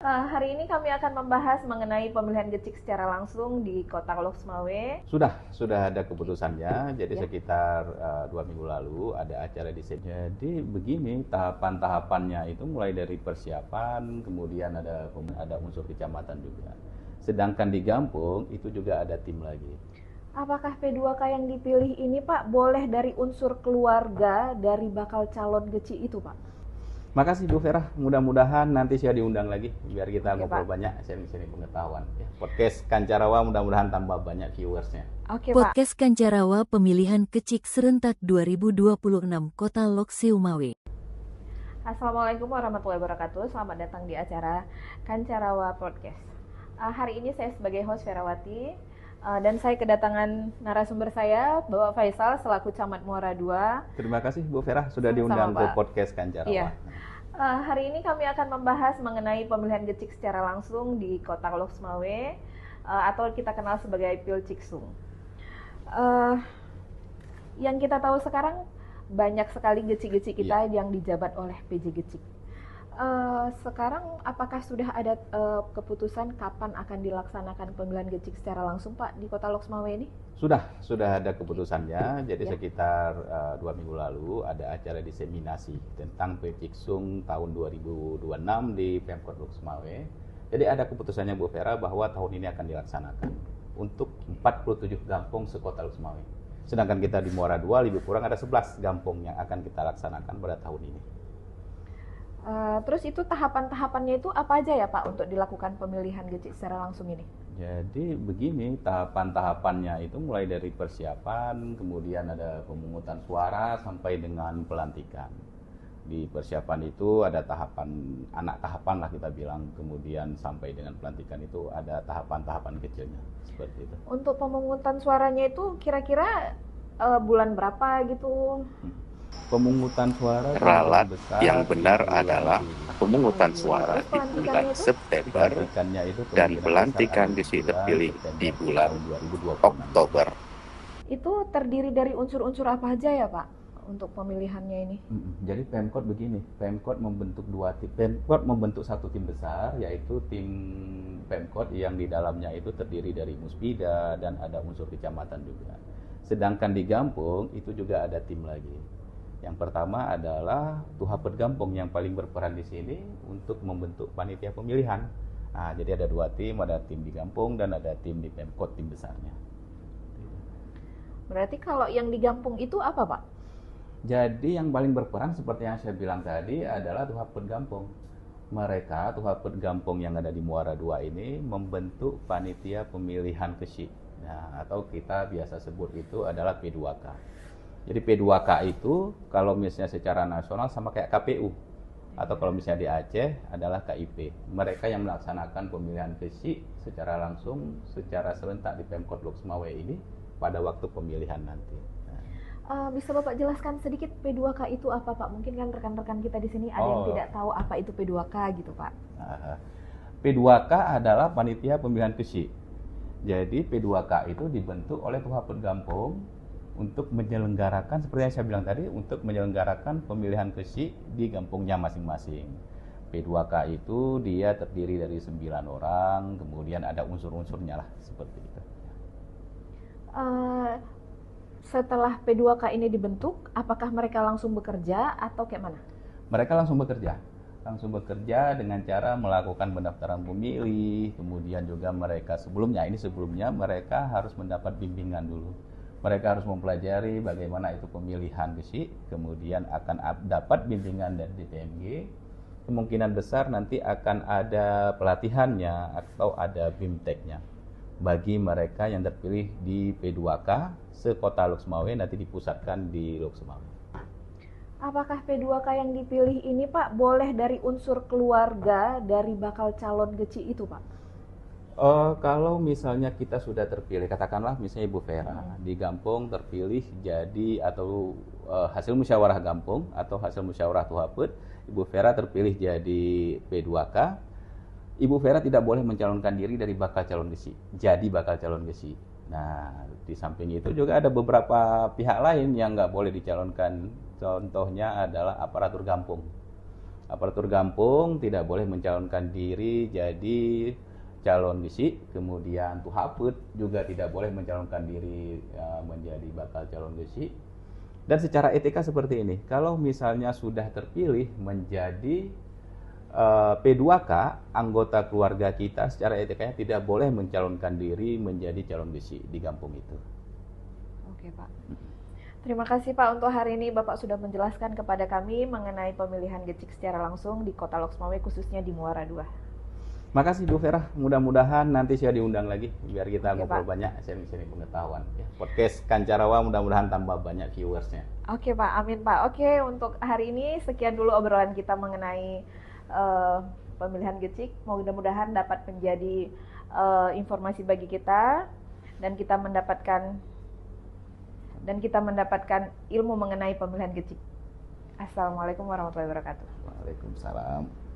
Hari ini kami akan membahas mengenai pemilihan gecik secara langsung di Kota Loksmawe. Sudah ada keputusannya. Jadi Ya. sekitar 2 minggu lalu ada acara di sini. Jadi begini tahapan-tahapannya itu mulai dari persiapan, kemudian ada unsur kecamatan juga. Sedangkan di Gampung itu juga ada tim lagi. Apakah P2K yang dipilih ini Pak boleh dari unsur keluarga dari bakal calon gecik itu Pak? Makasih Bu Vera, mudah-mudahan nanti saya diundang lagi biar kita Oke, ngobrol Pak. banyak, sharing-sharing pengetahuan. Ya, podcast Kancarawa mudah-mudahan tambah banyak viewersnya. Oke Pak. Podcast Kancarawa Pemilihan Kecik Serentak 2026 Kota Lokseumawe. Assalamualaikum warahmatullahi wabarakatuh. Selamat datang di acara Kancarawa Podcast. Hari ini saya sebagai host Ferawati dan saya kedatangan narasumber saya Bapak Faisal selaku Camat Muara II. Terima kasih Bu Vera sudah Sama-sama, diundang ke Pak. podcast Kancarawa. Iya. Hari ini kami akan membahas mengenai pemilihan gecik secara langsung di Kota Loksmawe atau kita kenal sebagai Pilciksung. Yang kita tahu sekarang banyak sekali gecik-gecik kita yang dijabat oleh PJ Gecik. Sekarang apakah sudah ada keputusan kapan akan dilaksanakan pemilihan gecik secara langsung Pak di Kota Loksmawe ini? Sudah ada keputusannya. Jadi Ya. sekitar 2 minggu lalu ada acara diseminasi tentang Pilciksung tahun 2026 di Pemkot Loksmawe. Jadi ada keputusannya Bu Vera bahwa tahun ini akan dilaksanakan untuk 47 kampung sekota Loksmawe. Sedangkan kita di Muara II lebih kurang ada 11 kampung yang akan kita laksanakan pada tahun ini. Terus itu tahapan-tahapannya itu apa aja ya Pak untuk dilakukan pemilihan gecik secara langsung ini? Jadi begini tahapan-tahapannya itu mulai dari persiapan, kemudian ada pemungutan suara sampai dengan pelantikan. Di persiapan itu ada anak tahapan lah kita bilang, kemudian sampai dengan pelantikan itu ada tahapan-tahapan kecilnya seperti itu. Untuk pemungutan suaranya itu kira-kira bulan berapa gitu? Pemungutan suara Ralat besar yang benar di bulan adalah Juli. pemungutan suara Terus di pelantikannya bulan itu? September Pelantikannya itu dan kemungkinan pelantikan besar di sini ada terpilih September di bulan tahun 2026. Oktober. Itu terdiri dari unsur-unsur apa aja ya Pak untuk pemilihannya ini? Jadi Pemkot begini, Pemkot membentuk Pemkot membentuk satu tim besar, yaitu tim Pemkot yang di dalamnya itu terdiri dari Muspida dan ada unsur kecamatan juga. Sedangkan di Gampung itu juga ada tim lagi. Yang pertama adalah Tuhapet Gampung yang paling berperan di sini untuk membentuk panitia pemilihan. Nah, jadi ada 2 tim, ada tim di Gampung dan ada tim di Pemkot, tim besarnya. Berarti kalau yang di Gampung itu apa Pak? Jadi yang paling berperan seperti yang saya bilang tadi adalah Tuhapet Gampung. Mereka Tuhapet Gampung yang ada di Muara II ini membentuk panitia pemilihan Kecik. Nah, atau kita biasa sebut itu adalah P2K. Jadi P2K itu kalau misalnya secara nasional sama kayak KPU. Atau kalau misalnya di Aceh adalah KIP. Mereka yang melaksanakan pemilihan Kecik secara langsung, secara serentak di Pemkot Loksmawe ini pada waktu pemilihan nanti. Bisa Bapak jelaskan sedikit P2K itu apa Pak? Mungkin kan rekan-rekan kita di sini ada yang tidak tahu apa itu P2K gitu Pak. P2K adalah panitia pemilihan Kecik. Jadi P2K itu dibentuk oleh Tuhapet Gampung untuk menyelenggarakan, seperti yang saya bilang tadi, untuk menyelenggarakan pemilihan Kecik di kampungnya masing-masing. P2K itu dia terdiri dari 9 orang, kemudian ada unsur-unsurnya lah, seperti itu. Setelah P2K ini dibentuk, apakah mereka langsung bekerja atau kayak mana? Mereka langsung bekerja dengan cara melakukan pendaftaran pemilih, kemudian juga mereka sebelumnya mereka harus mendapat bimbingan dulu. Mereka harus mempelajari bagaimana itu pemilihan Kecik, kemudian akan dapat bimbingan dari DPMG. Kemungkinan besar nanti akan ada pelatihannya atau ada BIMTEK-nya bagi mereka yang terpilih di P2K sekota Loksmawe, nanti dipusatkan di Loksmawe. Apakah P2K yang dipilih ini Pak boleh dari unsur keluarga dari bakal calon gecik itu Pak? Kalau misalnya kita sudah terpilih, katakanlah misalnya Ibu Vera di Gampung terpilih jadi atau hasil musyawarah Gampung atau hasil musyawarah Tuhapet, Ibu Vera terpilih jadi P2K, Ibu Vera tidak boleh mencalonkan diri dari bakal calon Gecik, jadi bakal calon Gecik. Nah, di samping itu juga ada beberapa pihak lain yang nggak boleh dicalonkan. Contohnya adalah aparatur Gampung. Aparatur kampung tidak boleh mencalonkan diri jadi calon gesi, kemudian tuhaput juga tidak boleh mencalonkan diri menjadi bakal calon gesi. Dan secara etika seperti ini, kalau misalnya sudah terpilih menjadi P2K, anggota keluarga kita secara etikanya tidak boleh mencalonkan diri menjadi calon gesi di kampung itu. Oke Pak. Terima kasih Pak untuk hari ini Bapak sudah menjelaskan kepada kami mengenai pemilihan gecik secara langsung di Kota Loksmawe khususnya di Muara II. Makasih Bu Vera, mudah-mudahan nanti saya diundang lagi biar kita Oke, ngobrol Pak. banyak sharing-sharing pengetahuan. Ya, podcast Kancarawa mudah-mudahan tambah banyak viewersnya. Oke Pak, amin Pak. Oke, untuk hari ini sekian dulu obrolan kita mengenai pemilihan gecik. Mudah-mudahan dapat menjadi informasi bagi kita dan kita mendapatkan ilmu mengenai pemilihan gecik. Assalamualaikum warahmatullahi wabarakatuh. Waalaikumsalam.